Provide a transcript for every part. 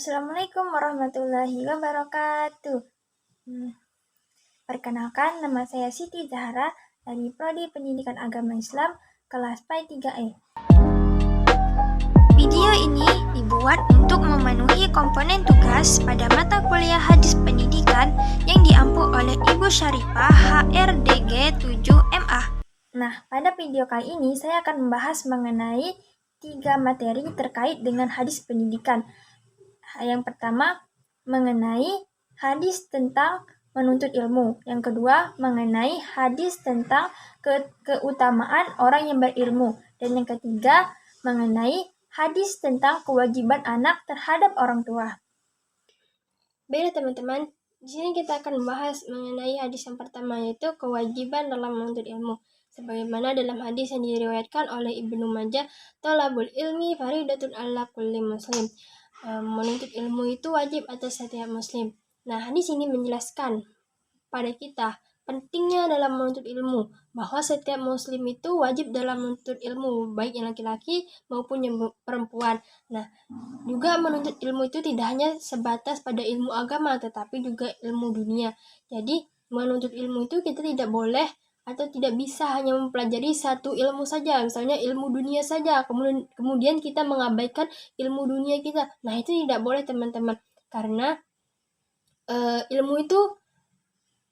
Assalamualaikum warahmatullahi wabarakatuh. Perkenalkan, nama saya Siti Zahra dari Prodi Pendidikan Agama Islam kelas PAI 3E. Video ini dibuat untuk memenuhi komponen tugas pada mata kuliah Hadis Pendidikan yang diampu oleh Ibu Syarifah HRDG 7MA. Nah, pada video kali ini saya akan membahas mengenai 3 materi terkait dengan hadis pendidikan. Yang pertama, mengenai hadis tentang menuntut ilmu. Yang kedua, mengenai hadis tentang keutamaan orang yang berilmu. Dan yang ketiga, mengenai hadis tentang kewajiban anak terhadap orang tua. Baiklah teman-teman, di sini kita akan membahas mengenai hadis yang pertama, yaitu kewajiban dalam menuntut ilmu. Sebagaimana dalam hadis yang diriwayatkan oleh Ibnu Majah, "Thalabul ilmi faridatun ala kulli muslim." Menuntut ilmu itu wajib atas setiap muslim. Nah, hadis ini menjelaskan pada kita pentingnya dalam menuntut ilmu, bahwa setiap muslim itu wajib dalam menuntut ilmu, baik yang laki-laki maupun yang perempuan. Nah, juga menuntut ilmu itu tidak hanya sebatas pada ilmu agama, tetapi juga ilmu dunia. Jadi, menuntut ilmu itu kita tidak boleh atau tidak bisa hanya mempelajari satu ilmu saja, misalnya ilmu dunia saja, kemudian kita mengabaikan ilmu dunia kita. Nah, itu tidak boleh teman-teman, karena ilmu itu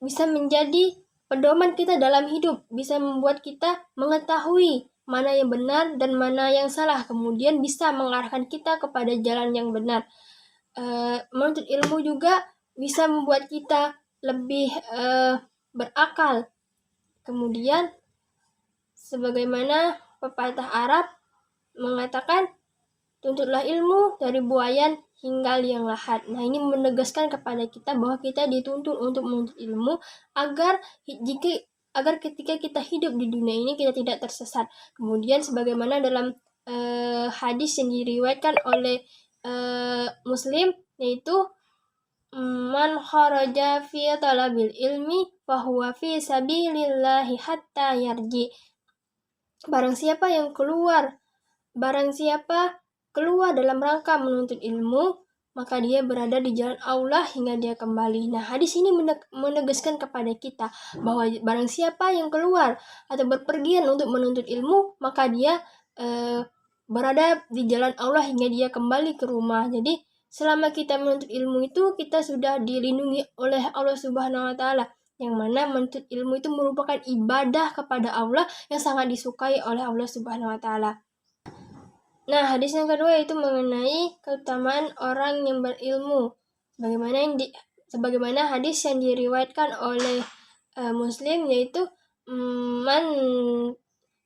bisa menjadi pedoman kita dalam hidup, bisa membuat kita mengetahui mana yang benar dan mana yang salah, kemudian bisa mengarahkan kita kepada jalan yang benar. Menuntut ilmu juga bisa membuat kita lebih berakal. Kemudian, sebagaimana pepatah Arab mengatakan, tuntutlah ilmu dari buayan hingga liang lahat. Nah, ini menegaskan kepada kita bahwa kita dituntut untuk menuntut ilmu agar ketika kita hidup di dunia ini kita tidak tersesat. Kemudian sebagaimana dalam hadis yang diriwayatkan oleh Muslim, yaitu man kharaja fi talabil ilmi fahuwa fi sabilillahi hatta yarji. Barang siapa keluar dalam rangka menuntut ilmu, maka dia berada di jalan Allah hingga dia kembali. Nah, hadis ini menegaskan kepada kita bahwa barang siapa yang keluar atau berpergian untuk menuntut ilmu, maka dia berada di jalan Allah hingga dia kembali ke rumah. Jadi, selama kita menuntut ilmu itu, kita sudah dilindungi oleh Allah Subhanahu wa Ta'ala, yang mana menuntut ilmu itu merupakan ibadah kepada Allah yang sangat disukai oleh Allah Subhanahu wa Ta'ala. Nah, hadis yang kedua yaitu mengenai keutamaan orang yang berilmu. Sebagaimana hadis yang diriwayatkan oleh Muslim, yaitu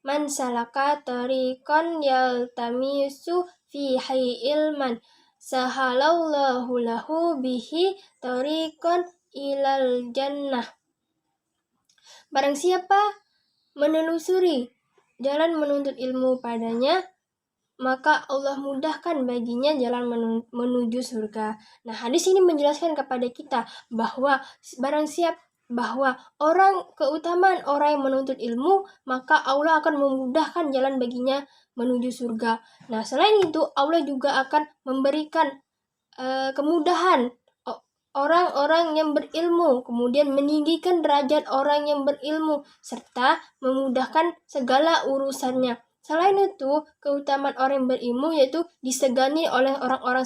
man salaka tariqan yaltamisu fihi ilman sahalallahu lahu bihi tariqan ilal jannah. Barang siapa menelusuri jalan menuntut ilmu padanya, maka Allah mudahkan baginya jalan menuju surga. Nah, hadis ini menjelaskan kepada kita bahwa keutamaan orang yang menuntut ilmu, maka Allah akan memudahkan jalan baginya menuju surga. Nah, selain itu Allah juga akan memberikan kemudahan orang-orang yang berilmu, kemudian meninggikan derajat orang yang berilmu, serta memudahkan segala urusannya. Selain itu, keutamaan orang yang berilmu yaitu disegani oleh orang-orang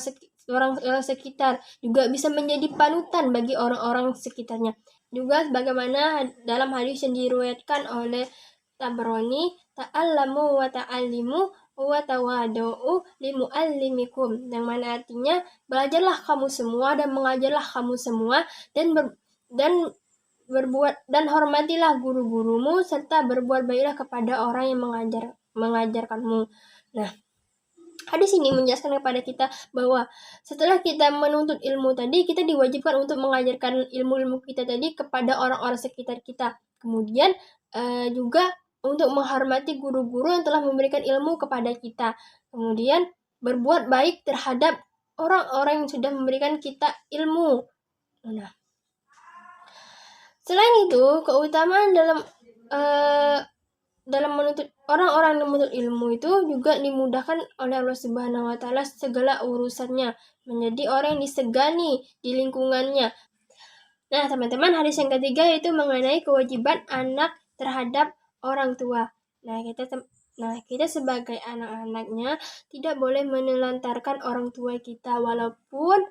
sekitar, juga bisa menjadi panutan bagi orang-orang sekitarnya. Juga sebagaimana dalam hadis yang diriwayatkan oleh Tabrani, ta'allamu wa ta'allimu wa tawadu'u limu'allimikum, yang mana artinya belajarlah kamu semua dan mengajarlah kamu semua, dan hormatilah guru-gurumu, serta berbuat baiklah kepada orang yang mengajarkanmu. Nah, hadis ini menjelaskan kepada kita bahwa setelah kita menuntut ilmu tadi, kita diwajibkan untuk mengajarkan ilmu-ilmu kita tadi kepada orang-orang sekitar kita. Kemudian juga untuk menghormati guru-guru yang telah memberikan ilmu kepada kita. Kemudian berbuat baik terhadap orang-orang yang sudah memberikan kita ilmu. Nah, selain itu, keutamaan dalam menuntut orang-orang yang menuntut ilmu itu juga dimudahkan oleh Allah Subhanahu wa taala segala urusannya, menjadi orang yang disegani di lingkungannya. Nah, teman-teman, hadis yang ketiga yaitu mengenai kewajiban anak terhadap orang tua. Kita sebagai anak-anaknya tidak boleh menelantarkan orang tua kita walaupun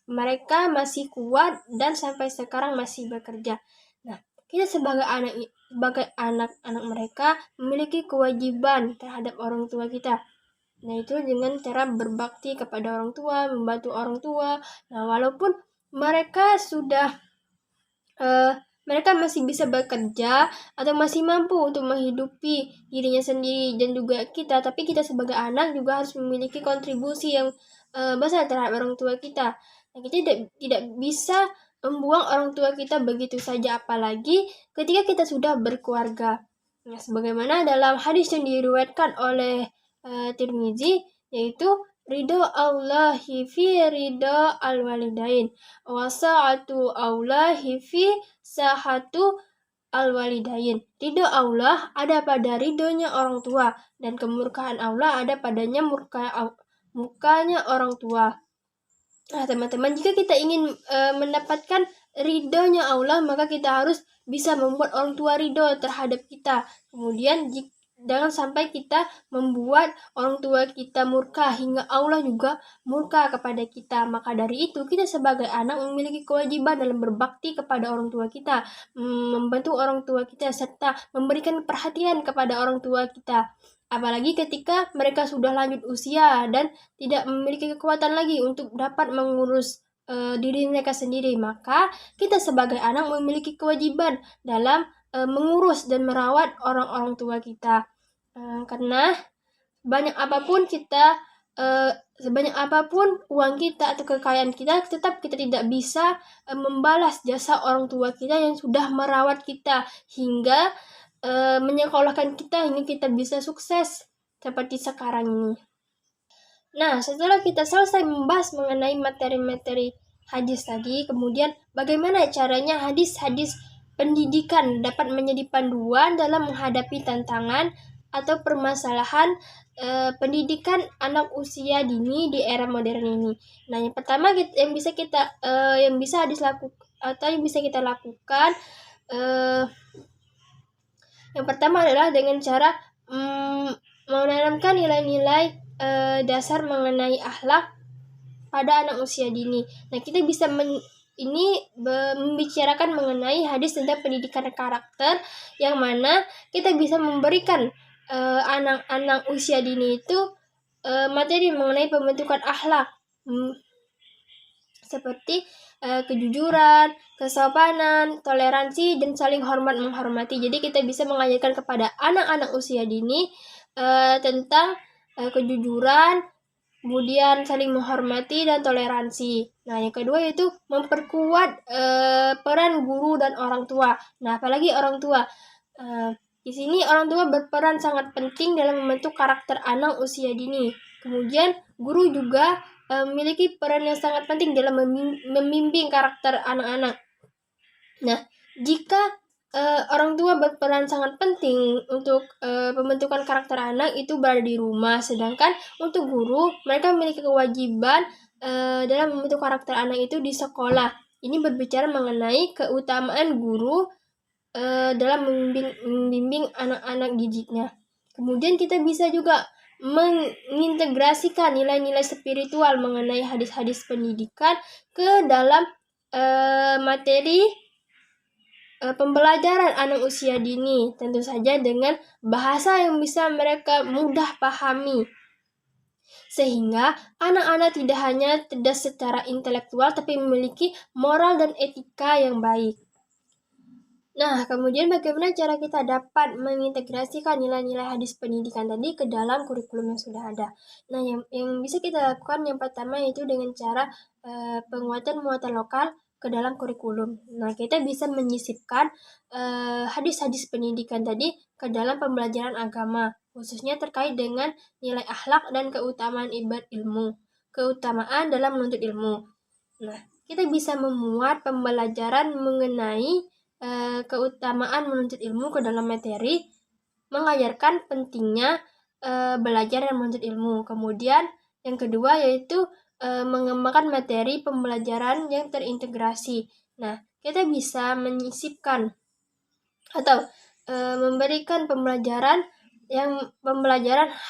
mereka masih kuat dan sampai sekarang masih bekerja. Nah, kita sebagai anak-anak mereka memiliki kewajiban terhadap orang tua kita. Nah, itu dengan cara berbakti kepada orang tua, membantu orang tua. Nah, walaupun mereka masih bisa bekerja atau masih mampu untuk menghidupi dirinya sendiri dan juga kita, tapi kita sebagai anak juga harus memiliki kontribusi yang besar terhadap orang tua kita. Nah, kita tidak bisa membuang orang tua kita begitu saja, apalagi ketika kita sudah berkeluarga. Nah, sebagaimana dalam hadis yang diriwayatkan oleh Tirmizi, yaitu ridho Allahi fi ridho al-walidain wa sa'atu Allahi fi sa'atu al-walidain. Ridho Allah ada pada ridhonya orang tua dan kemurkaan Allah ada padanya mukanya orang tua. Nah, teman-teman, jika kita ingin mendapatkan ridhonya Allah, maka kita harus bisa membuat orang tua ridho terhadap kita. Kemudian jangan sampai kita membuat orang tua kita murka hingga Allah juga murka kepada kita. Maka dari itu, kita sebagai anak memiliki kewajiban dalam berbakti kepada orang tua kita, membantu orang tua kita, serta memberikan perhatian kepada orang tua kita. Apalagi ketika mereka sudah lanjut usia dan tidak memiliki kekuatan lagi untuk dapat mengurus diri mereka sendiri, maka kita sebagai anak memiliki kewajiban dalam mengurus dan merawat orang-orang tua kita. Karena sebanyak apapun uang kita atau kekayaan kita, tetap kita tidak bisa membalas jasa orang tua kita yang sudah merawat kita hingga menyekolahkan kita hingga kita bisa sukses seperti sekarang ini. Nah, setelah kita selesai membahas mengenai materi-materi hadis tadi, kemudian bagaimana caranya hadis-hadis pendidikan dapat menjadi panduan dalam menghadapi tantangan atau permasalahan pendidikan anak usia dini di era modern ini. Nah, yang pertama yang bisa kita lakukan yang pertama adalah dengan cara menanamkan nilai-nilai dasar mengenai akhlak pada anak usia dini. Nah, kita bisa membicarakan mengenai hadis tentang pendidikan karakter, yang mana kita bisa memberikan anak-anak usia dini itu materi mengenai pembentukan akhlak, seperti kejujuran, kesopanan, toleransi, dan saling hormat-menghormati. Jadi kita bisa mengajarkan kepada anak-anak usia dini tentang kejujuran, kemudian saling menghormati dan toleransi. Nah, yang kedua yaitu memperkuat peran guru dan orang tua. Nah, apalagi orang tua. Di sini orang tua berperan sangat penting dalam membentuk karakter anak usia dini. Kemudian guru juga memiliki peran yang sangat penting dalam membimbing karakter anak-anak. Nah, jika orang tua berperan sangat penting untuk pembentukan karakter anak itu berada di rumah, sedangkan untuk guru mereka memiliki kewajiban dalam membentuk karakter anak itu di sekolah. Ini berbicara mengenai keutamaan guru dalam membimbing anak-anak didiknya. Kemudian kita bisa juga mengintegrasikan nilai-nilai spiritual mengenai hadis-hadis pendidikan ke dalam materi pembelajaran anak usia dini, tentu saja dengan bahasa yang bisa mereka mudah pahami, sehingga anak-anak tidak hanya cerdas secara intelektual tapi memiliki moral dan etika yang baik. Nah, kemudian bagaimana cara kita dapat mengintegrasikan nilai-nilai hadis pendidikan tadi ke dalam kurikulum yang sudah ada? Nah, yang bisa kita lakukan yang pertama yaitu dengan cara penguatan muatan lokal ke dalam kurikulum. Nah, kita bisa menyisipkan hadis-hadis pendidikan tadi ke dalam pembelajaran agama, khususnya terkait dengan nilai akhlak dan keutamaan keutamaan dalam menuntut ilmu. Nah, kita bisa memuat pembelajaran mengenai keutamaan menuntut ilmu ke dalam materi mengajarkan pentingnya belajar dan menuntut ilmu. Kemudian yang kedua yaitu mengembangkan materi pembelajaran yang terintegrasi. Nah, kita bisa menyisipkan atau memberikan pembelajaran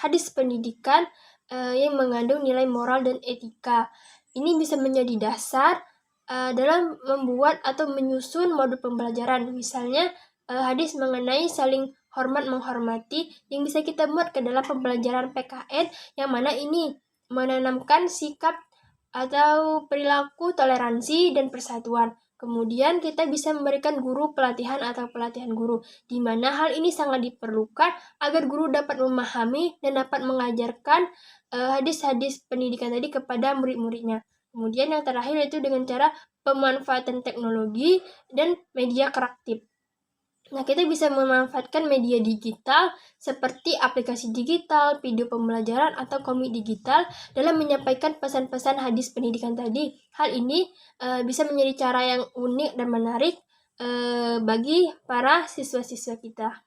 hadis pendidikan yang mengandung nilai moral dan etika. Ini bisa menjadi dasar dalam membuat atau menyusun modul pembelajaran. Misalnya hadis mengenai saling hormat menghormati yang bisa kita buat ke dalam pembelajaran PKN, yang mana ini menanamkan sikap atau perilaku toleransi dan persatuan. Kemudian kita bisa memberikan guru pelatihan atau pelatihan guru, di mana hal ini sangat diperlukan agar guru dapat memahami dan dapat mengajarkan hadis-hadis pendidikan tadi kepada murid-muridnya. Kemudian yang terakhir yaitu dengan cara pemanfaatan teknologi dan media interaktif. Nah, kita bisa memanfaatkan media digital seperti aplikasi digital, video pembelajaran, atau komik digital dalam menyampaikan pesan-pesan hadis pendidikan tadi. Hal ini bisa menjadi cara yang unik dan menarik bagi para siswa-siswa kita.